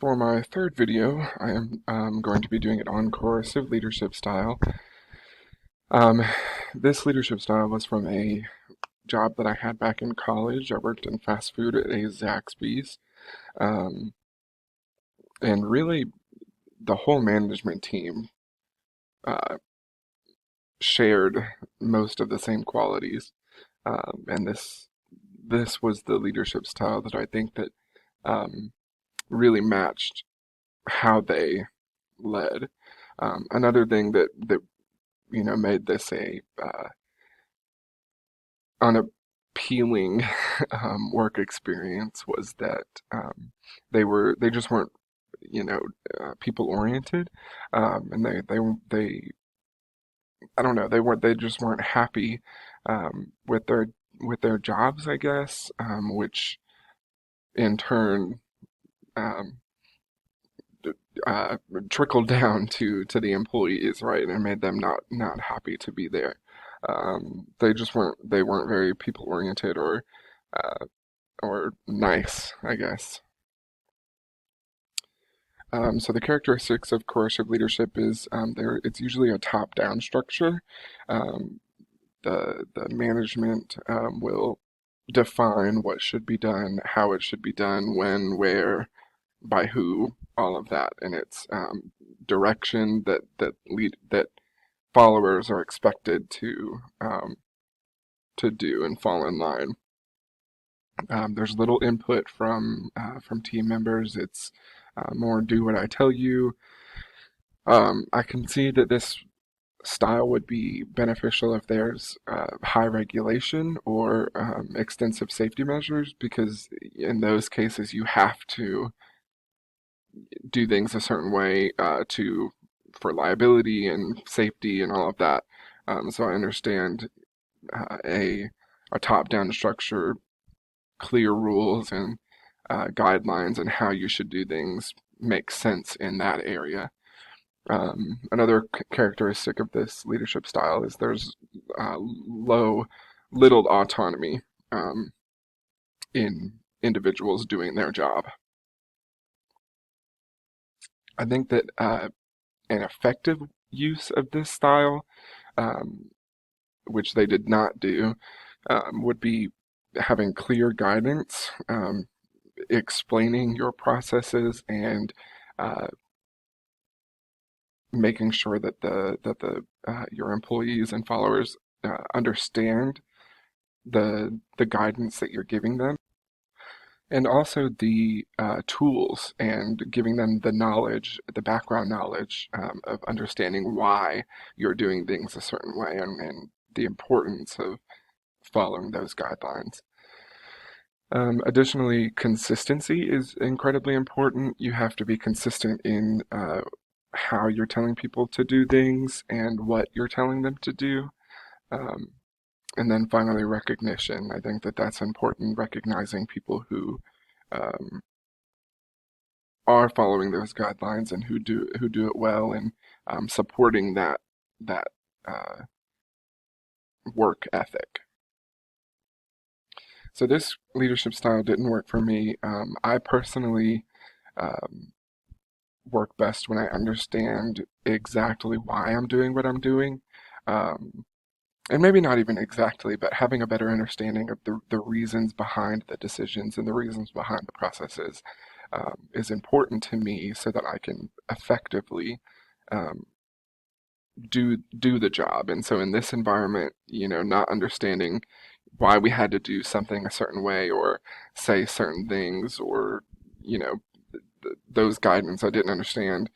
For my third video, I am going to be doing it on coercive leadership style. Um, this leadership style was from a job that I had back in college. I worked in fast food at a Zaxby's, um, and really the whole management team uh, shared most of the same qualities. And this was the leadership style that I think that really matched how they led. Another thing that made this a unappealing work experience was that they just weren't you know people oriented, and they I don't know, they just weren't happy with their jobs, I guess, which in turn um, uh, trickled down to the employees, right, and made them not happy to be there. They weren't very people oriented uh, or nice, I guess. So the characteristics of coercive leadership is it's usually a top-down structure. Um, the management will define what should be done, how it should be done, when, where, by who, all of that, and it's direction that followers are expected to do and fall in line. There's little input from team members. It's more do what I tell you. I can see that this style would be beneficial if there's high regulation or extensive safety measures, because in those cases you have to do things a certain way to for liability and safety and all of that. So I understand a top-down structure, clear rules and guidelines and how you should do things makes sense in that area. Another characteristic of this leadership style is there's little autonomy in individuals doing their job. I think that an effective use of this style, um, which they did not do, would be having clear guidance, explaining your processes, and uh, making sure that the your employees and followers understand the guidance that you're giving them, and also the tools and giving them the knowledge, the background knowledge of understanding why you're doing things a certain way, and the importance of following those guidelines. Additionally, consistency is incredibly important. You have to be consistent in how you're telling people to do things and what you're telling them to do. Um, and then finally, recognition. I think that that's important, recognizing people who um, are following those guidelines and who do it well, and supporting that uh, work ethic. So this leadership style didn't work for me. I personally um, work best when I understand exactly why I'm doing what I'm doing. Um, and maybe not even exactly, but having a better understanding of the reasons behind the decisions and the reasons behind the processes is important to me so that I can effectively um, do the job. And so in this environment, not understanding why we had to do something a certain way or say certain things, or those guidance, I didn't understand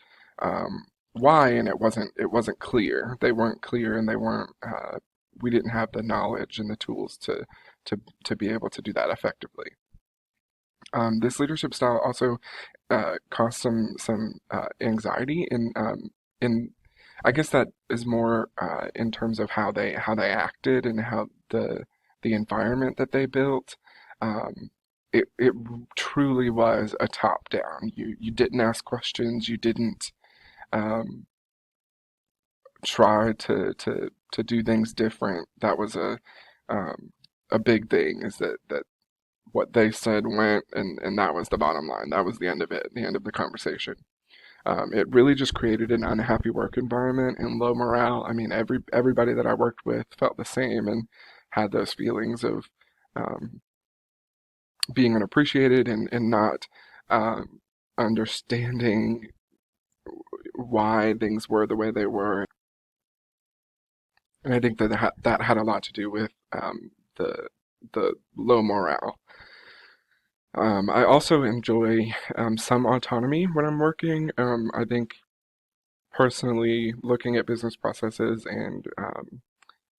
why, and it wasn't clear. They weren't clear, and they weren't. We didn't have the knowledge and the tools to be able to do that effectively. This leadership style also caused some anxiety in I guess that is more in terms of how they acted and how the environment that they built. Um, it truly was a top down. You didn't ask questions. You didn't um, try to do things different. That was um, a big thing. Is that what they said went, and that was the bottom line. That was the end of it, the end of the conversation. It really just created an unhappy work environment and low morale. I mean, everybody that I worked with felt the same and had those feelings of um, being unappreciated and not um, understanding why things were the way they were. And I think that that had a lot to do with the the low morale. I also enjoy some autonomy when I'm working. I think personally, looking at business processes and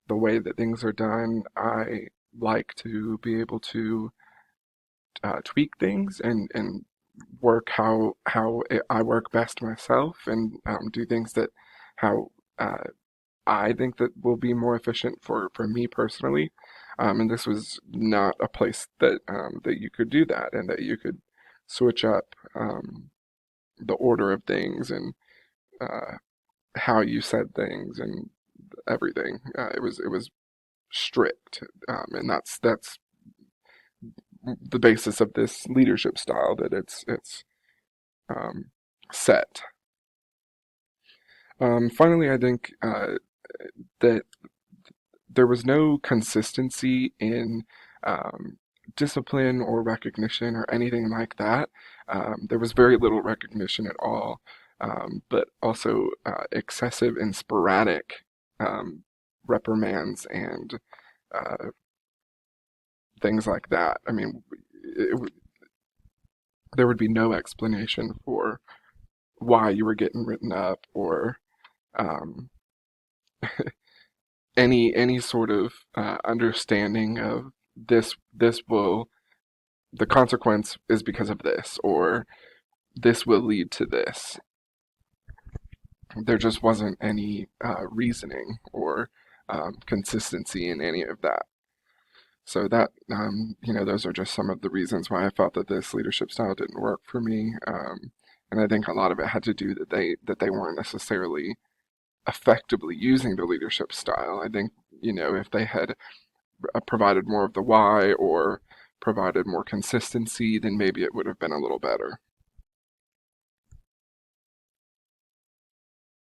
the way that things are done, I like to be able to tweak things and work I work best myself and do things that how uh, I think that will be more efficient for me personally. And this was not a place that that you could do that and that you could switch up the order of things and uh, how you said things and everything. It was strict, and that's the basis of this leadership style that it's um, set. Finally, I think that there was no consistency in um, discipline or recognition or anything like that. There was very little recognition at all, but also excessive and sporadic um, reprimands and uh, things like that. I mean, there would be no explanation for why you were getting written up or um, any sort of understanding of this will the consequence is because of this or this will lead to this. There just wasn't any reasoning or consistency in any of that. So that those are just some of the reasons why I felt that this leadership style didn't work for me. And I think a lot of it had to do that they weren't necessarily effectively using the leadership style. I think if they had provided more of the why or provided more consistency, then maybe it would have been a little better.